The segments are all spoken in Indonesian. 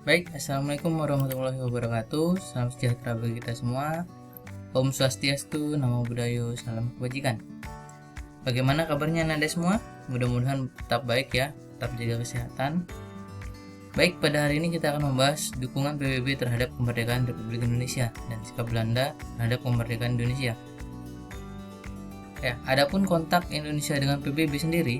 Baik, Assalamualaikum warahmatullahi wabarakatuh. Salam sejahtera bagi kita semua. Om Swastiastu, Namo Buddhaya, salam kebajikan. Bagaimana kabarnya Anda semua? Mudah-mudahan tetap baik ya, tetap jaga kesehatan. Baik, pada hari ini kita akan membahas dukungan PBB terhadap kemerdekaan Republik Indonesia dan sikap Belanda terhadap kemerdekaan Indonesia. Ya, adapun kontak Indonesia dengan PBB sendiri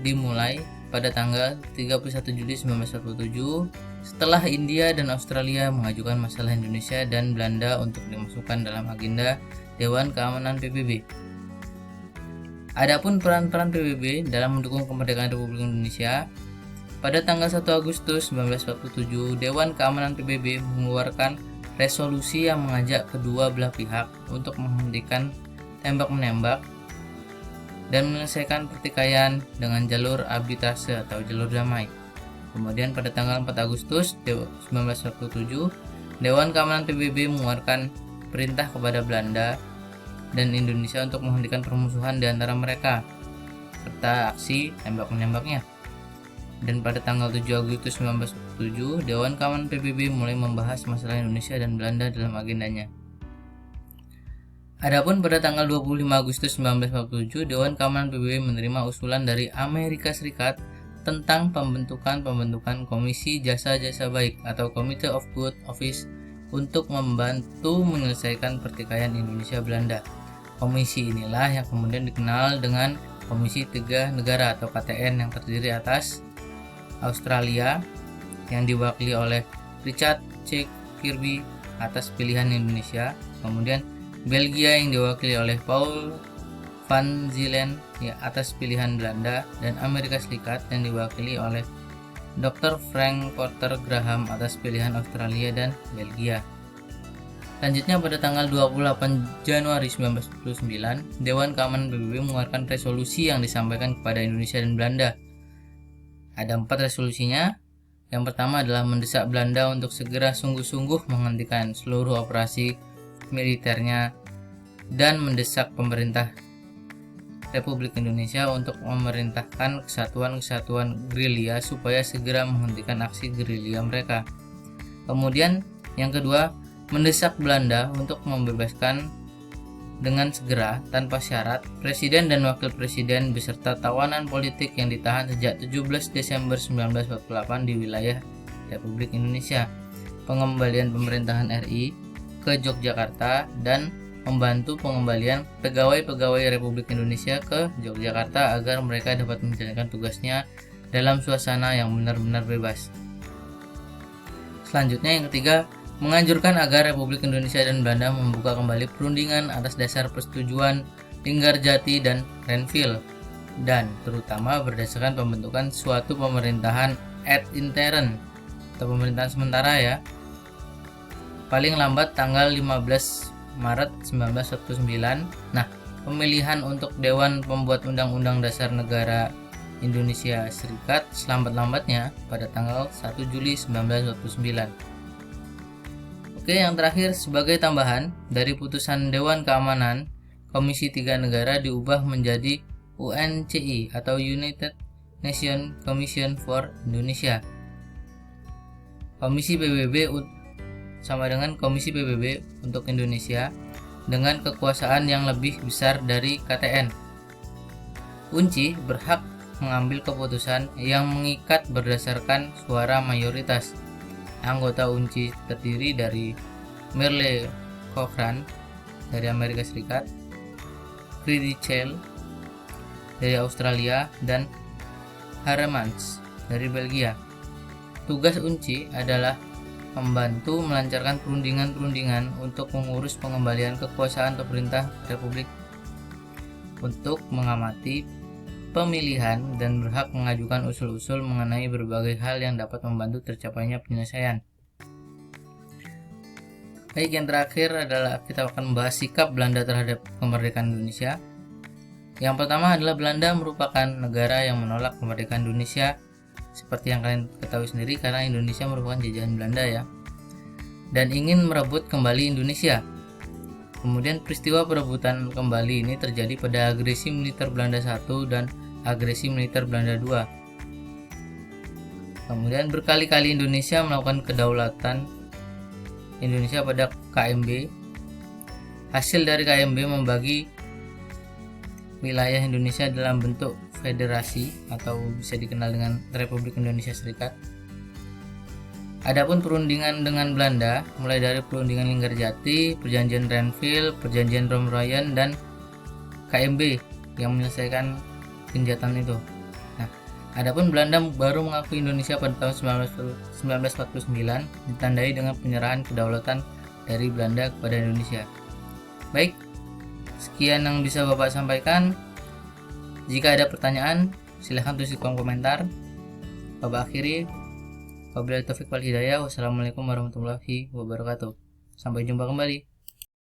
dimulai pada tanggal 31 Juli 1947 setelah India dan Australia mengajukan masalah Indonesia dan Belanda untuk dimasukkan dalam agenda Dewan Keamanan PBB. Adapun peran-peran PBB dalam mendukung kemerdekaan Republik Indonesia, pada tanggal 1 Agustus 1947 Dewan Keamanan PBB mengeluarkan resolusi yang mengajak kedua belah pihak untuk menghentikan tembak-menembak dan menyelesaikan pertikaian dengan jalur arbitrase atau jalur damai. Kemudian pada tanggal 4 Agustus 1947, Dewan Keamanan PBB mengeluarkan perintah kepada Belanda dan Indonesia untuk menghentikan permusuhan di antara mereka serta aksi tembak-menembaknya. Dan pada tanggal 7 Agustus 1947, Dewan Keamanan PBB mulai membahas masalah Indonesia dan Belanda dalam agendanya. Adapun pada tanggal 25 Agustus 1947, Dewan Keamanan PBB menerima usulan dari Amerika Serikat tentang pembentukan Komisi Jasa-Jasa Baik atau Committee of Good Office untuk membantu menyelesaikan pertikaian Indonesia-Belanda. Komisi inilah yang kemudian dikenal dengan Komisi Tiga Negara atau KTN yang terdiri atas Australia yang diwakili oleh Richard C. Kirby atas pilihan Indonesia, kemudian Belgia yang diwakili oleh Paul Van Zielen ya, atas pilihan Belanda, dan Amerika Serikat yang diwakili oleh Dr. Frank Porter Graham atas pilihan Australia dan Belgia. Selanjutnya pada tanggal 28 Januari 1949, Dewan Keamanan PBB mengeluarkan resolusi yang disampaikan kepada Indonesia dan Belanda. Ada 4 resolusinya. Yang pertama adalah mendesak Belanda untuk segera sungguh-sungguh menghentikan seluruh operasi militernya dan mendesak pemerintah Republik Indonesia untuk memerintahkan kesatuan-kesatuan gerilya supaya segera menghentikan aksi gerilya mereka. Kemudian yang kedua, mendesak Belanda untuk membebaskan dengan segera tanpa syarat presiden dan wakil presiden beserta tawanan politik yang ditahan sejak 17 Desember 1948 di wilayah Republik Indonesia, pengembalian pemerintahan RI ke Yogyakarta, dan membantu pengembalian pegawai-pegawai Republik Indonesia ke Yogyakarta agar mereka dapat menjalankan tugasnya dalam suasana yang benar-benar bebas. Selanjutnya yang ketiga, menganjurkan agar Republik Indonesia dan Belanda membuka kembali perundingan atas dasar persetujuan Linggarjati dan Renville, dan terutama berdasarkan pembentukan suatu pemerintahan ad interim atau pemerintahan sementara ya, paling lambat tanggal 15 Maret 1949. Nah, pemilihan untuk Dewan Pembuat Undang-Undang Dasar Negara Indonesia Serikat selambat-lambatnya pada tanggal 1 Juli 1949. Oke, yang terakhir sebagai tambahan dari putusan Dewan Keamanan, Komisi Tiga Negara diubah menjadi UNCI atau United Nations Commission for Indonesia. Komisi PBB sama dengan Komisi PBB untuk Indonesia dengan kekuasaan yang lebih besar dari KTN. UNCI berhak mengambil keputusan yang mengikat berdasarkan suara mayoritas. Anggota UNCI terdiri dari Merle Cochrane dari Amerika Serikat, Freddie Chell dari Australia, dan Haremans dari Belgia. Tugas UNCI adalah membantu melancarkan perundingan-perundingan untuk mengurus pengembalian kekuasaan pemerintah Republik, untuk mengamati pemilihan, dan berhak mengajukan usul-usul mengenai berbagai hal yang dapat membantu tercapainya penyelesaian. Baik, yang terakhir adalah kita akan membahas sikap Belanda terhadap kemerdekaan Indonesia. Yang pertama adalah Belanda merupakan negara yang menolak kemerdekaan Indonesia, seperti yang kalian ketahui sendiri karena Indonesia merupakan jajahan Belanda ya, dan ingin merebut kembali Indonesia. Kemudian peristiwa perebutan kembali ini terjadi pada agresi militer Belanda I dan agresi militer Belanda II. Kemudian berkali-kali Indonesia melakukan kedaulatan Indonesia pada KMB. Hasil dari KMB membagi wilayah Indonesia dalam bentuk federasi atau bisa dikenal dengan Republik Indonesia Serikat. Adapun perundingan dengan Belanda mulai dari perundingan Linggarjati, perjanjian Renville, perjanjian Romeroyen, dan KMB yang menyelesaikan genjatan itu. Nah, adapun Belanda baru mengakui Indonesia pada tahun 1949 ditandai dengan penyerahan kedaulatan dari Belanda kepada Indonesia. Baik, sekian yang bisa Bapak sampaikan. Jika ada pertanyaan, silahkan tulis di kolom komentar. Bapak akhiri. Wabillahi taufiq wal hidayah. Wassalamualaikum warahmatullahi wabarakatuh. Sampai jumpa kembali.